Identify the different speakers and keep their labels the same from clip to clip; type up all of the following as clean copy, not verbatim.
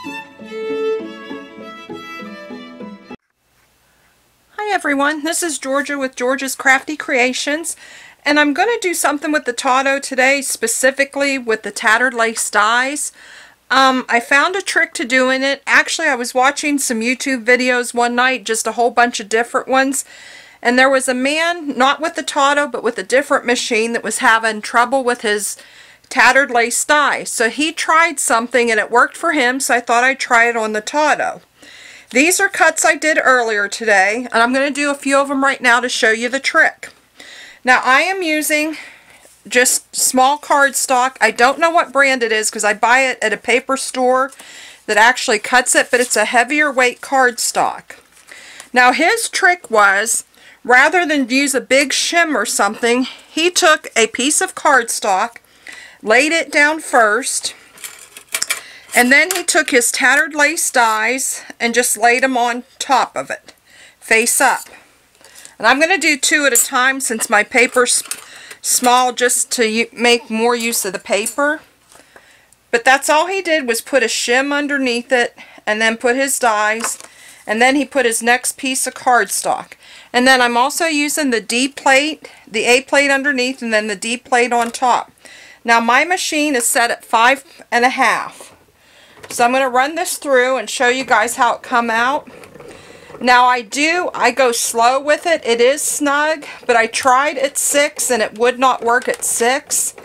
Speaker 1: Hi everyone, this is Georgia with Georgia's Crafty Creations, and I'm going to do something with the TODO today, specifically with the tattered lace dies. I found a trick to doing it. Actually, I was watching some YouTube videos one night, just a whole bunch of different ones, and there was a man, not with the TODO, but with a different machine, that was having trouble with his tattered lace die. So he tried something and it worked for him, so I thought I'd try it on the TODO. These are cuts I did earlier today, and I'm going to do a few of them right now to show you the trick. Now I am using just small cardstock. I don't know what brand it is because I buy it at a paper store that actually cuts it, but it's a heavier weight cardstock. Now his trick was, rather than use a big shim or something, he took a piece of cardstock, laid it down first, and then he took his tattered lace dies and just laid them on top of it, face up. And I'm going to do two at a time since my paper's small, just to make more use of the paper. But that's all he did, was put a shim underneath it and then put his dies, and then he put his next piece of cardstock. And then I'm also using the D plate, the A plate underneath, and then the D plate on top. Now my machine is set at 5.5. So I'm going to run this through and show you guys how it come out. Now I go slow with it. It is snug, but I tried at 6 and it would not work at 6.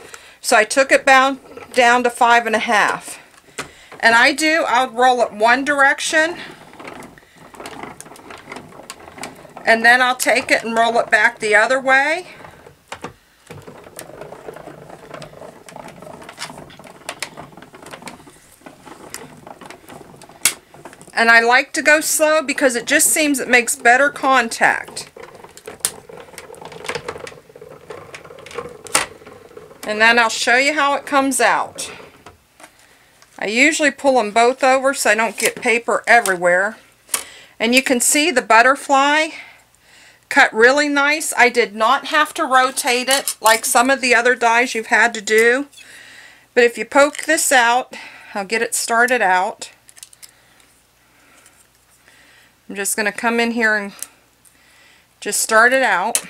Speaker 1: So I took it down to 5.5. And I'll roll it one direction, and then I'll take it and roll it back the other way. And I like to go slow because it just seems it makes better contact. And then I'll show you how it comes out. I usually pull them both over so I don't get paper everywhere. And you can see the butterfly cut really nice. I did not have to rotate it like some of the other dies you've had to do. But if you poke this out, I'll get it started out. I'm just going to come in here and just start it out.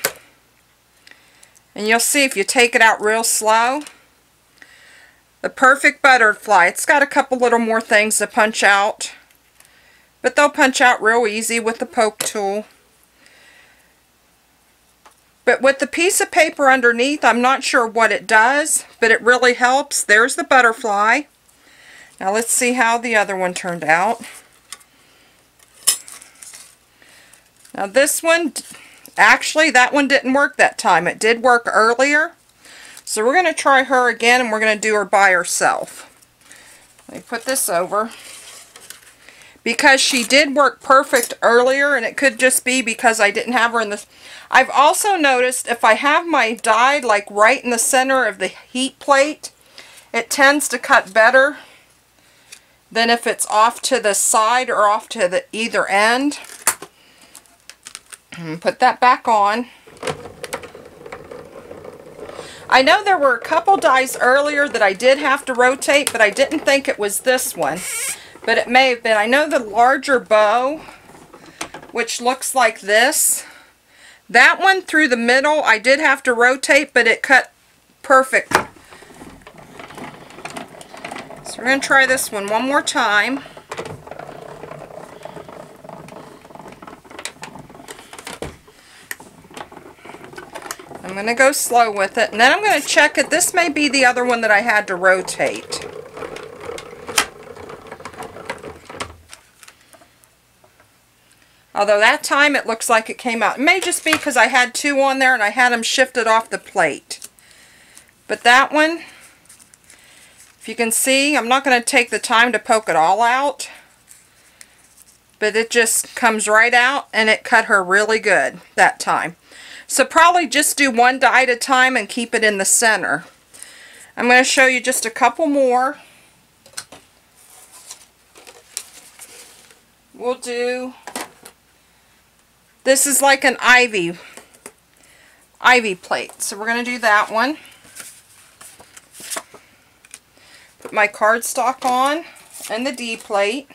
Speaker 1: And you'll see if you take it out real slow, the perfect butterfly. It's got a couple little more things to punch out, but they'll punch out real easy with the poke tool. But with the piece of paper underneath, I'm not sure what it does, but it really helps. There's the butterfly. Now let's see how the other one turned out. Now this one, actually that one didn't work that time. It did work earlier. So we're going to try her again, and we're going to do her by herself. Let me put this over. Because she did work perfect earlier, and it could just be because I didn't have her in the... I've also noticed if I have my die like right in the center of the heat plate, it tends to cut better than if it's off to the side or off to the either end. Put that back on. I know there were a couple dies earlier that I did have to rotate, but I didn't think it was this one. But it may have been. I know the larger bow, which looks like this, that one through the middle I did have to rotate, but it cut perfect. So we're going to try this one more time. I'm going to go slow with it, and then I'm going to check it. This may be the other one that I had to rotate. Although that time it looks like it came out. It may just be because I had two on there and I had them shifted off the plate. But that one, if you can see, I'm not going to take the time to poke it all out. But it just comes right out, and it cut her really good that time. So probably just do one die at a time and keep it in the center. I'm going to show you just a couple more. We'll do, this is like an ivy plate. So we're going to do that one. Put my cardstock on. and the D plate.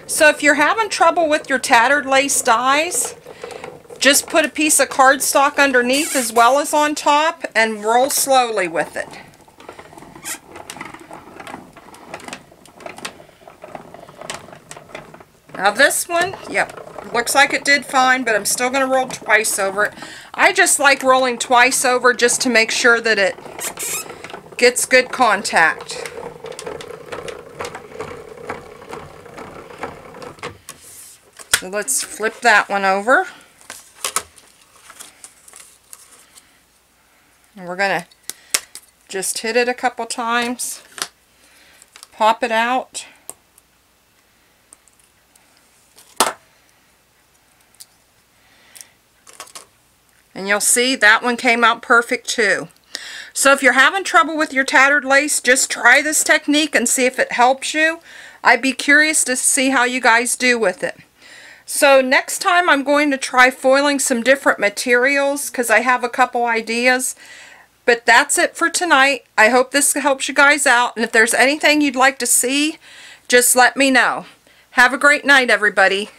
Speaker 1: So if you're having trouble with your tattered lace dies, just put a piece of cardstock underneath as well as on top and roll slowly with it. Now this one, yep, looks like it did fine, but I'm still going to roll twice over it. I just like rolling twice over just to make sure that it gets good contact. So let's flip that one over. And we're going to just hit it a couple times, pop it out. And you'll see that one came out perfect too. So if you're having trouble with your tattered lace, just try this technique and see if it helps you. I'd be curious to see how you guys do with it. So next time I'm going to try foiling some different materials because I have a couple ideas. But that's it for tonight. I hope this helps you guys out. And if there's anything you'd like to see, just let me know. Have a great night, everybody.